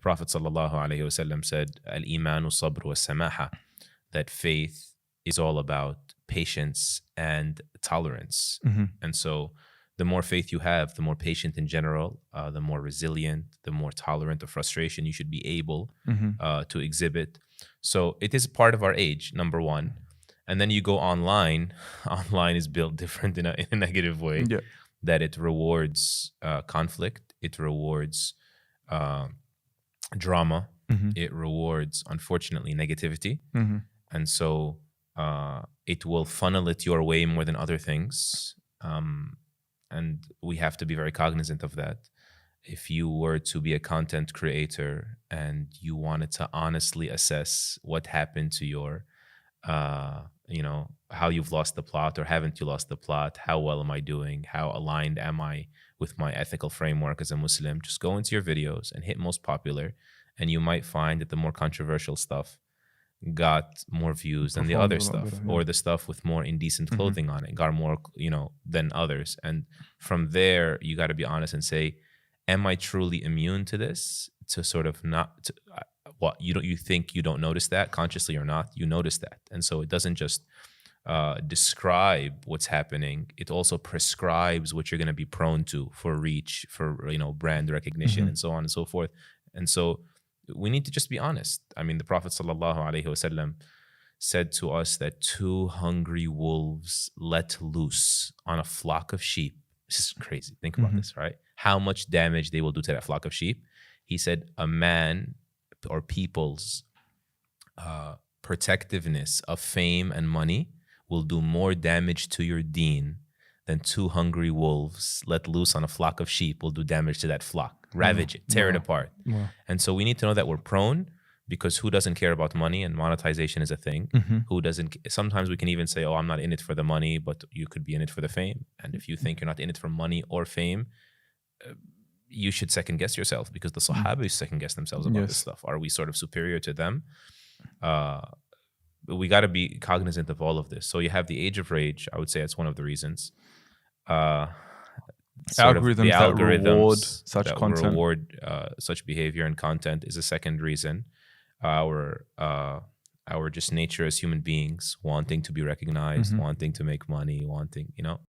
Prophet sallallahu alaihi wasallam said, "Al-imanu sabr wa samaha," that faith is all about patience and tolerance. And so, the more faith you have, the more patient in general, the more resilient, the more tolerant of frustration you should be able to exhibit. So it is part of our age, number one. And then you go online. Online is built different in a negative way. Yeah. That it rewards conflict, it rewards drama, it rewards, unfortunately, negativity. And so it will funnel it your way more than other things. And we have to be very cognizant of that. If you were to be a content creator and you wanted to honestly assess what happened to your, how you've lost the plot or haven't you lost the plot, how well am I doing, how aligned am I with my ethical framework as a Muslim, just go into your videos and hit most popular, and you might find that the more controversial stuff got more views than the other stuff, or the stuff with more indecent clothing on it got more, than others. And from there, you got to be honest and say, am I truly immune to this? To sort of not, you think you don't notice that consciously or not, you notice that. And so it doesn't just describe what's happening, it also prescribes what you're going to be prone to for reach, for brand recognition, and so on and so forth. And so we need to just be honest. I mean, the Prophet sallallahu alaihi wasallam said to us that 2 hungry wolves let loose on a flock of sheep. This is crazy. Think about this, right? How much damage they will do to that flock of sheep. He said a man or people's protectiveness of fame and money will do more damage to your deen than 2 hungry wolves let loose on a flock of sheep will do damage to that flock. Ravage it, tear it apart. And so we need to know that we're prone, because who doesn't care about money, and monetization is a thing. Who doesn't? Sometimes we can even say, oh, I'm not in it for the money, but you could be in it for the fame. And if you think you're not in it for money or fame, you should second guess yourself, because the Sahaba second guess themselves about this stuff. Are we sort of superior to them? We got to be cognizant of all of this. So you have the age of rage. I would say it's one of the reasons. Algorithms that reward such content, reward such behavior and content is a second reason. Our just nature as human beings, wanting to be recognized, wanting to make money, wanting,